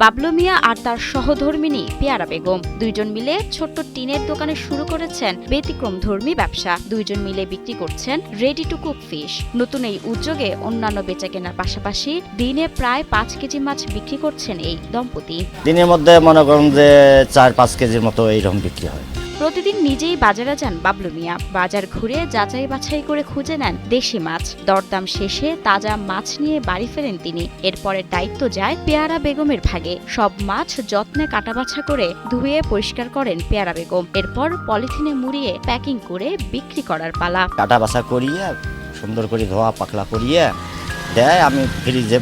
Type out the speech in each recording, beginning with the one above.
বাবলু মিয়া আর তার সহধর্মিণী পেয়ারা বেগম দুইজন মিলে ছোট্ট টিনের দোকানে শুরু করেছেন ব্যতিক্রমধর্মী ব্যবসা। দুইজন মিলে বিক্রি করছেন রেডি টু কুক ফিশ। নতুন এই উদ্যোগে অন্যান্য বেচাকেনার পাশাপাশি দিনে প্রায় 5 কেজি মাছ বিক্রি করছেন এই দম্পতি। দিনের মধ্যে মনে করুন যে 4-5 কেজির মতো এইরকম বিক্রি হয়। প্রতিদিন নিজেই বাজারে যান বাবলু মিয়া। বাজার ঘুরে যাচাই বাছাই করে খুঁজে নেন দেশি মাছ। দরদাম শেষে তাজা মাছ নিয়ে বাড়ি ফেরেন তিনি। এরপরের দায়িত্ব যায় পেয়ারা বেগমের ভাগে। সব মাছ যত্নে কাটাবাছা করে ধুয়ে পরিষ্কার করেন পেয়ারা বেগম। এরপর পলিথিনে মুড়িয়ে প্যাকিং করে বিক্রি করার পালা। কাটা বাছা করিয়ে সুন্দর করে ধোয়া পাকলা করিয়ে দেয়, আমি ফ্রিজে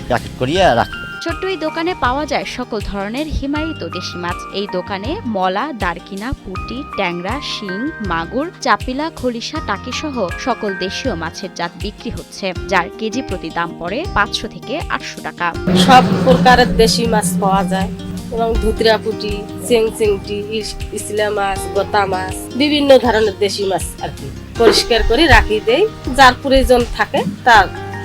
প্যাকেট করিয়ে রাখি। ছোট্ট এই দোকানে পাওয়া যায় সকল ধরনের হিমায়িত দেশি মাছ। এই দোকানে মলা, দারকিনা, পুঁটি, ট্যাংরা, শিং, মাগুর, চাপিলা, খলিশা, টাকি সহ সকল দেশীয় মাছের জাত বিক্রি হচ্ছে, যার কেজি প্রতি দাম পড়ে 500 থেকে 800 টাকা। সব প্রকারের দেশি মাছ পাওয়া যায় এবং ধুতরা পুঁটি, চিংচিংটি, ইসলা মাছ, গোতা মাছ, বিভিন্ন ধরনের দেশি মাছ আর কি পরিষ্কার করে রাখি দেই। যার প্রয়োজন থাকে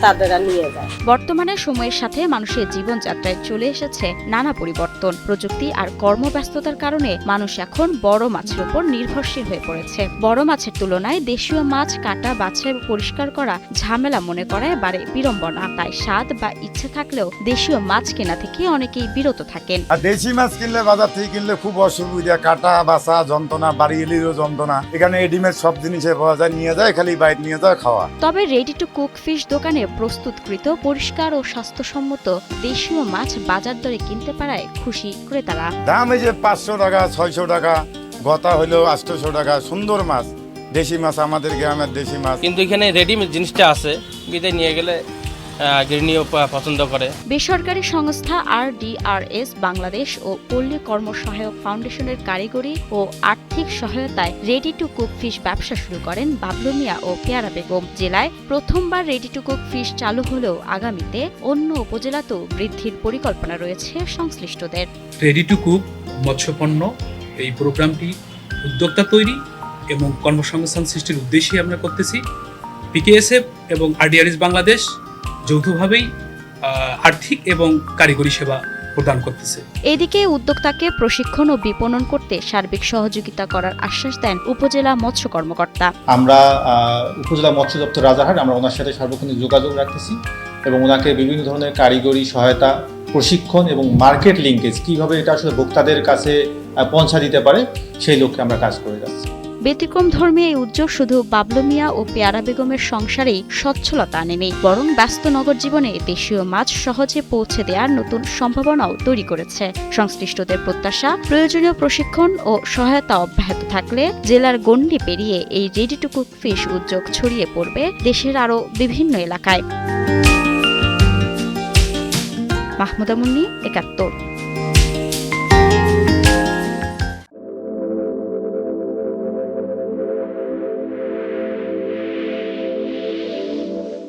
তাদেরা নিয়ে যায়। বর্তমানে সময়ের সাথে মানুষের জীবনযাত্রায় চলে এসেছে নানা পরিবর্তন। প্রযুক্তি আর কর্মব্যস্ততার কারণে মানুষ এখন বড় মাছের উপর নির্ভরশীল হয়ে পড়েছে। বড় মাছের তুলনায় দেশীয় মাছ কাটা, বাছাই, পরিষ্কার করা ঝামেলা মনে করায় বাড়ে বিড়ম্বনা। তাই স্বাদ বা ইচ্ছে থাকলেও দেশীয় মাছ কেনা থেকে অনেকেই বিরত থাকেন। আর দেশি মাছ কিনলে বাজার থেকে কিনলে খুব অসুবিধা, কাটা বাছা যন্ত্রণা, বাড়ি এলিরও যন্ত্রণা। এখানে রেডিমেড সব জিনিসে পাওয়া যায়, নিয়ে যায়, খালি বাইরে নিয়ে যায় খাওয়া। তবে রেডি টু কুক ফিশ দোকানে প্রস্তুতকৃত পরিষ্কার ও স্বাস্থ্যসম্মত দেশীয় মাছ বাজার দরে কিনতে পারায় খুশি ক্রেতারা। দাম এই যে 500 টাকা, 600 টাকা, গতা হইলো 800 টাকা। সুন্দর মাছ, দেশি মাছ, আমাদের গ্রামের দেশি মাছ। কিন্তু এখানে রেডিমেড জিনিসটা আছে, বিদায় নিয়ে গেলে গৃহিণীও পছন্দ করে। বেসরকারি সংস্থা RDRS বাংলাদেশ ও পল্লী কর্মসহায়ক ফাউন্ডেশনের কারিগরি ও আর্থিক সহায়তায় রেডি টু কুক ফিশ ব্যবসা শুরু করেন বাবলু মিয়া ও পেয়ারা বেগম। জেলায় প্রথমবার রেডি টু কুক ফিশ চালু হলেও আগামীতে অন্য উপজেলাতেও বৃদ্ধির পরিকল্পনা রয়েছে সংশ্লিষ্টদের। রেডি টু কুক মৎস্যপণ্য এই প্রোগ্রামটি উদ্যোক্তা তৈরি এবং কর্মসংস্থান সৃষ্টির উদ্দেশ্যে আমরা করতেছি। PKSF এবং RDRS বাংলাদেশ যৌথভাবেই আর্থিক এবং কারিগরি সেবা প্রদান করতেছে। এদিকে উদ্যোক্তাকে প্রশিক্ষণ ও বিপণন করতে সার্বিক সহযোগিতা করার আশ্বাস দেন উপজেলা মৎস্য কর্মকর্তা। আমরা উপজেলা মৎস্য দপ্তর রাজারহাট, আমরা ওনার সাথে সার্বক্ষণিক যোগাযোগ রাখতেছি এবং ওনাকে বিভিন্ন ধরনের কারিগরি সহায়তা, প্রশিক্ষণ এবং মার্কেট লিঙ্কেজ কিভাবে এটা আসলে ভোক্তাদের কাছে পৌঁছা দিতে পারে সেই লক্ষ্যে আমরা কাজ করে যাচ্ছি। ব্যতিক্রমধর্মী এই উদ্যোগ শুধু বাবলু মিয়া ও পেয়ারা বেগমের সংসারেই সচ্ছলতা আনেনি, বরং ব্যস্ত নগর জীবনে দেশীয় মাছ সহজে পৌঁছে দেওয়ার নতুন সম্ভাবনাও তৈরি করেছে। সংশ্লিষ্টদের প্রত্যাশা, প্রয়োজনীয় প্রশিক্ষণ ও সহায়তা অব্যাহত থাকলে জেলার গণ্ডি পেরিয়ে এই রেডি টু কুক ফিশ উদ্যোগ ছড়িয়ে পড়বে দেশের আরও বিভিন্ন এলাকায়। মাহমুদা মুন্নি, ৭১।